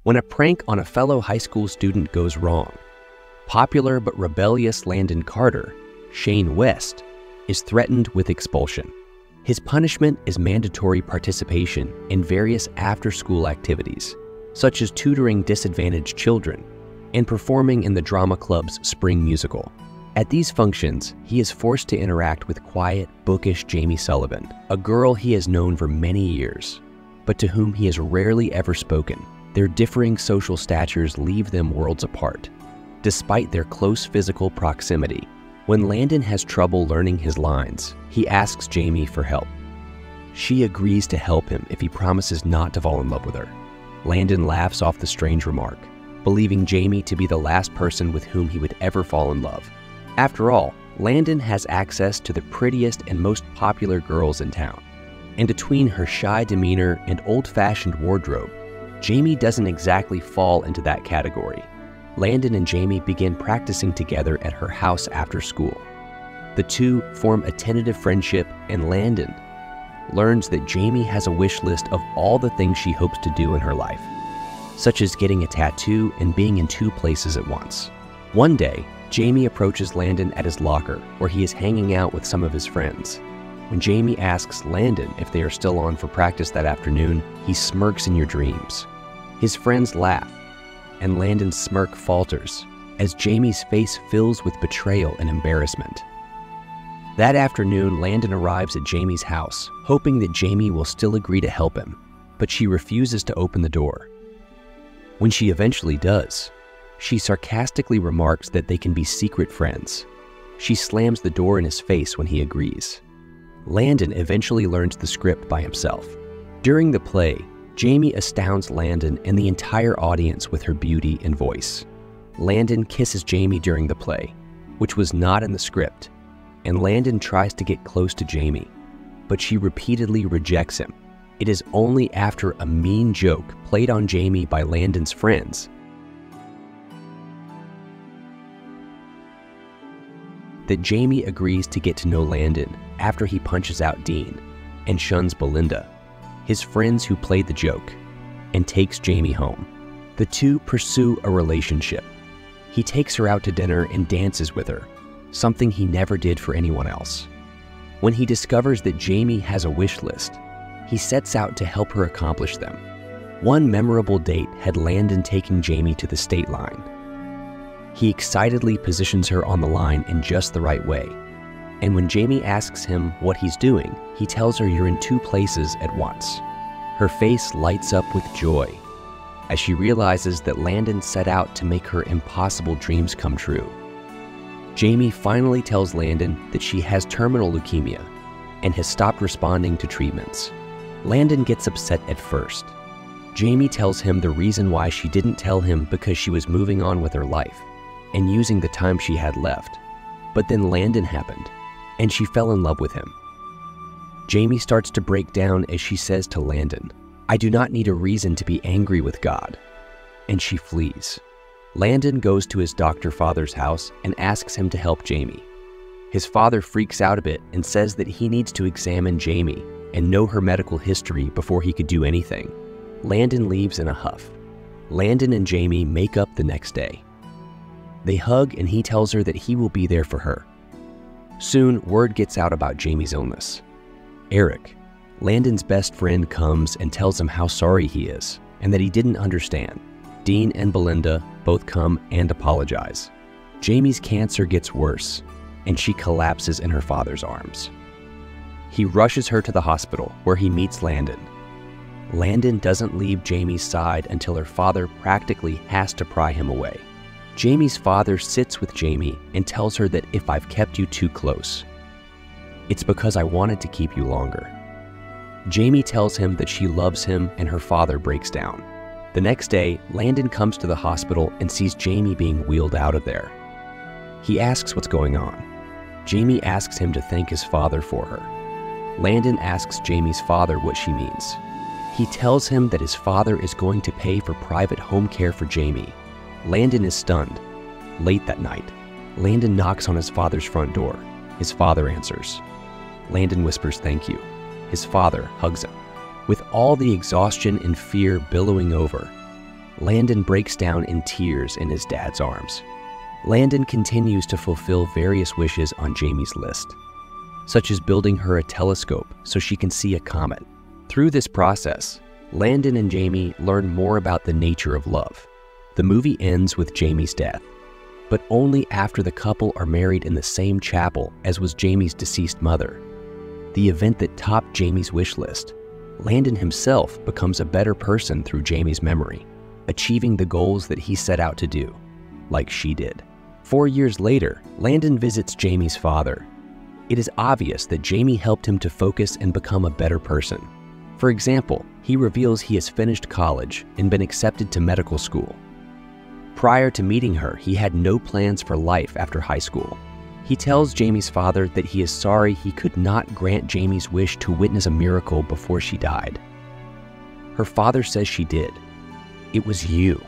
when a prank on a fellow high school student goes wrong. Popular but rebellious Landon Carter, Shane West, is threatened with expulsion. His punishment is mandatory participation in various after-school activities, such as tutoring disadvantaged children and performing in the drama club's spring musical. At these functions, he is forced to interact with quiet, bookish Jamie Sullivan, a girl he has known for many years, but to whom he has rarely ever spoken. Their differing social statures leave them worlds apart, despite their close physical proximity. When Landon has trouble learning his lines, he asks Jamie for help. She agrees to help him if he promises not to fall in love with her. Landon laughs off the strange remark, believing Jamie to be the last person with whom he would ever fall in love. After all, Landon has access to the prettiest and most popular girls in town, and between her shy demeanor and old-fashioned wardrobe, Jamie doesn't exactly fall into that category. Landon and Jamie begin practicing together at her house after school. The two form a tentative friendship, and Landon learns that Jamie has a wish list of all the things she hopes to do in her life, such as getting a tattoo and being in 2 places at once. One day, Jamie approaches Landon at his locker, where he is hanging out with some of his friends. When Jamie asks Landon if they are still on for practice that afternoon, he smirks in your dreams. His friends laugh, and Landon's smirk falters as Jamie's face fills with betrayal and embarrassment. That afternoon, Landon arrives at Jamie's house, hoping that Jamie will still agree to help him, but she refuses to open the door. When she eventually does, she sarcastically remarks that they can be secret friends. She slams the door in his face when he agrees. Landon eventually learns the script by himself. During the play, Jamie astounds Landon and the entire audience with her beauty and voice. Landon kisses Jamie during the play, which was not in the script, and Landon tries to get close to Jamie, but she repeatedly rejects him. It is only after a mean joke played on Jamie by Landon's friends that Jamie agrees to get to know Landon after he punches out Dean and shuns Belinda, his friends who played the joke, and takes Jamie home. The two pursue a relationship. He takes her out to dinner and dances with her, something he never did for anyone else. When he discovers that Jamie has a wish list, he sets out to help her accomplish them. One memorable date had Landon taking Jamie to the state line. He excitedly positions her on the line in just the right way, and when Jamie asks him what he's doing, he tells her you're in 2 places at once. Her face lights up with joy as she realizes that Landon set out to make her impossible dreams come true. Jamie finally tells Landon that she has terminal leukemia and has stopped responding to treatments. Landon gets upset at first. Jamie tells him the reason why she didn't tell him because she was moving on with her life and using the time she had left. But then Landon happened, and she fell in love with him. Jamie starts to break down as she says to Landon, "I do not need a reason to be angry with God," and she flees. Landon goes to his doctor father's house and asks him to help Jamie. His father freaks out a bit and says that he needs to examine Jamie and know her medical history before he could do anything. Landon leaves in a huff. Landon and Jamie make up the next day. They hug and he tells her that he will be there for her. Soon, word gets out about Jamie's illness. Eric, Landon's best friend, comes and tells him how sorry he is and that he didn't understand. Dean and Belinda both come and apologize. Jamie's cancer gets worse, and she collapses in her father's arms. He rushes her to the hospital, where he meets Landon. Landon doesn't leave Jamie's side until her father practically has to pry him away. Jamie's father sits with Jamie and tells her that if I've kept you too close, it's because I wanted to keep you longer. Jamie tells him that she loves him, and her father breaks down. The next day, Landon comes to the hospital and sees Jamie being wheeled out of there. He asks what's going on. Jamie asks him to thank his father for her. Landon asks Jamie's father what she means. He tells him that his father is going to pay for private home care for Jamie. Landon is stunned. Late that night, Landon knocks on his father's front door. His father answers. Landon whispers thank you. His father hugs him. With all the exhaustion and fear billowing over, Landon breaks down in tears in his dad's arms. Landon continues to fulfill various wishes on Jamie's list, such as building her a telescope so she can see a comet. Through this process, Landon and Jamie learn more about the nature of love. The movie ends with Jamie's death, but only after the couple are married in the same chapel as was Jamie's deceased mother. The event that topped Jamie's wish list. Landon himself becomes a better person through Jamie's memory, achieving the goals that he set out to do, like she did. 4 years later, Landon visits Jamie's father. It is obvious that Jamie helped him to focus and become a better person. For example, he reveals he has finished college and been accepted to medical school. Prior to meeting her, he had no plans for life after high school. He tells Jamie's father that he is sorry he could not grant Jamie's wish to witness a miracle before she died. Her father says she did. "It was you,"